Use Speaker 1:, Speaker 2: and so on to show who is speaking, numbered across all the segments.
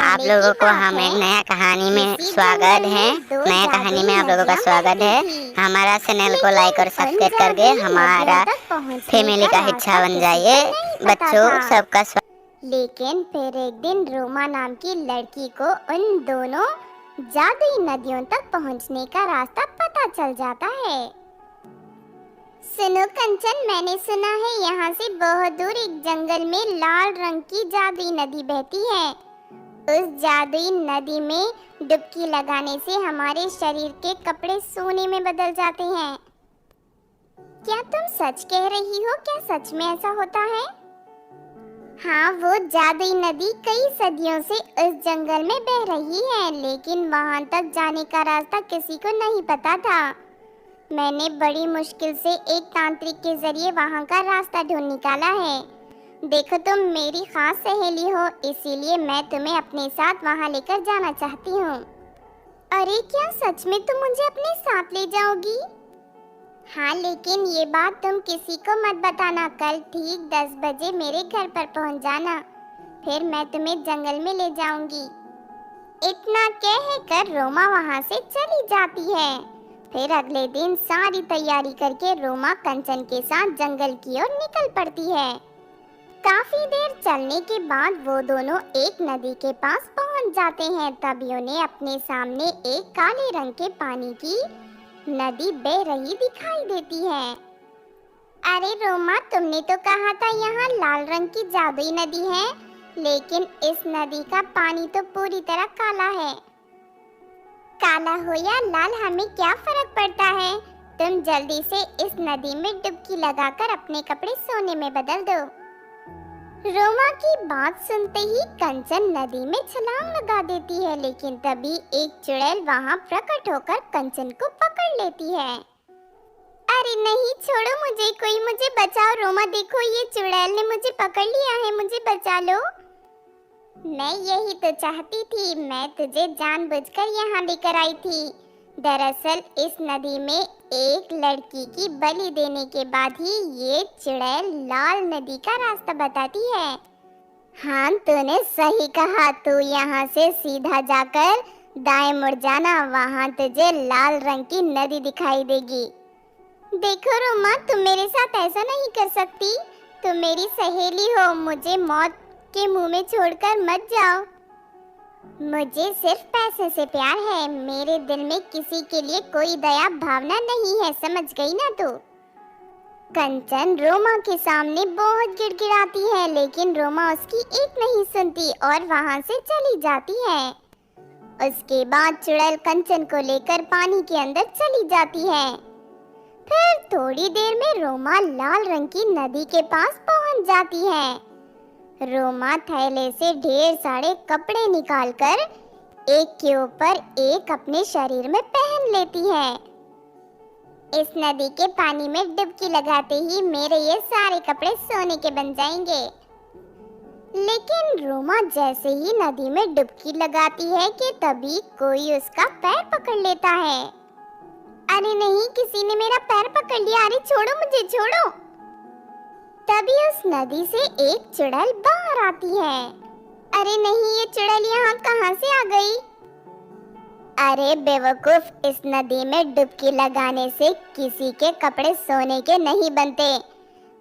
Speaker 1: आप लोगों को हम एक नया कहानी में स्वागत है। नया कहानी में आप लोगों का स्वागत है। हमारा चैनल को लाइक और सब्सक्राइब करके हमारा फैमिली का हिस्सा बन जाइए। बच्चों सबका
Speaker 2: लेकिन फिर एक दिन रोमा नाम की लड़की को उन दोनों जादुई नदियों तक पहुंचने का रास्ता पता चल जाता है। सुनो कंचन, मैंने सुना है यहाँ से बहुत दूर एक जंगल में लाल रंग की जादुई नदी बहती है। उस जादुई नदी में डुबकी लगाने से हमारे शरीर के कपड़े सोने में बदल जाते हैं। क्या तुम सच कह रही हो? क्या सच में ऐसा होता है? हाँ, वो जादुई नदी कई सदियों से उस जंगल में बह रही है, लेकिन वहाँ तक जाने का रास्ता किसी को नहीं पता था। मैंने बड़ी मुश्किल से एक तांत्रिक के जरिए वहाँ का रास्ता ढूंढ निकाला है। देखो, तुम मेरी खास सहेली हो, इसीलिए मैं तुम्हें अपने साथ वहाँ लेकर जाना चाहती हूँ। अरे क्या सच में तुम मुझे अपने साथ ले जाओगी? हाँ, लेकिन ये बात तुम किसी को मत बताना। कल ठीक 10 बजे मेरे घर पर पहुँच जाना, फिर मैं तुम्हें जंगल में ले जाऊंगी। इतना कहकर रोमा वहाँ से चली जाती है। फिर अगले दिन सारी तैयारी करके रोमा कंचन के साथ जंगल की ओर निकल पड़ती है। काफी देर चलने के बाद वो दोनों एक नदी के पास पहुंच जाते हैं। तभी उन्हें अपने सामने एक काले रंग के पानी की नदी बह रही दिखाई देती है। अरे रोमा, तुमने तो कहा था यहाँ लाल रंग की जादुई नदी है, लेकिन इस नदी का पानी तो पूरी तरह काला है। काला हो या लाल, हमें क्या फर्क पड़ता है? तुम जल्दी से इस नदी में डुबकी लगाकर अपने कपड़े सोने में बदल दो। रोमा की बात सुनते ही कंचन नदी में छलांग लगा देती है, लेकिन तभी एक चुड़ैल वहां प्रकट होकर कंचन को पकड़ लेती है। अरे नहीं, छोड़ो मुझे, कोई मुझे बचाओ। रोमा देखो, ये चुड़ैल ने मुझे पकड़ लिया है, मुझे बचा लो। मैं यही तो चाहती थी, मैं तुझे जानबूझकर यहाँ लेकर आई थी। दरअसल इस नदी में एक लड़की की बलि देने के बाद ही ये चुड़ैल लाल नदी का रास्ता बताती है। हाँ, तूने सही कहा। तू यहाँ से सीधा जाकर दाएं मुड़ जाना, वहाँ तुझे लाल रंग की नदी दिखाई देगी। देखो रोमा, तुम मेरे साथ ऐसा नहीं कर सकती। तुम मेरी सहेली हो, मुझे मौत के मुंह में छोड़कर मत जाओ। मुझे सिर्फ पैसे से प्यार है, मेरे दिल में किसी के लिए कोई दया भावना नहीं है, समझ गई ना तू? कंचन रोमा के सामने बहुत गिड़गिड़ाती है, लेकिन रोमा उसकी एक नहीं सुनती और वहां से चली जाती है। उसके बाद चुड़ैल कंचन को लेकर पानी के अंदर चली जाती है। फिर थोड़ी देर में रोमा लाल रंग की नदी के पास पहुंच जाती है। रोमा थैले से ढेर सारे कपड़े निकालकर एक के ऊपर एक अपने शरीर में पहन लेती है। इस नदी के पानी में डुबकी लगाते ही मेरे ये सारे कपड़े सोने के बन जाएंगे। लेकिन रोमा जैसे ही नदी में डुबकी लगाती है कि तभी कोई उसका पैर पकड़ लेता है। अरे नहीं, किसी ने मेरा पैर पकड़ लिया। अरे छोड़ो मुझे, छोड़ो। तभी उस नदी से एक चुड़ैल बाहर आती है। अरे नहीं, ये चुड़ैल यहाँ कहाँ से आ गई? अरे बेवकूफ, इस नदी में डुबकी लगाने से किसी के कपड़े सोने के नहीं बनते।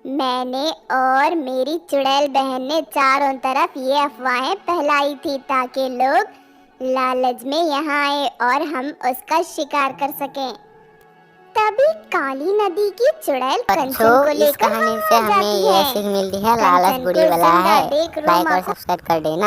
Speaker 2: मैंने और मेरी चुड़ैल बहन ने चारों तरफ ये अफवाहें फैलाई थी ताकि लोग लालच में यहाँ आए और हम उसका शिकार कर सकें। तभी काली नदी की चुड़ैल कंचन को लेकर
Speaker 1: इस कहानी से हमें यह सीख मिलती है, लालच बुरी बला है। लाइक और सब्सक्राइब कर देना।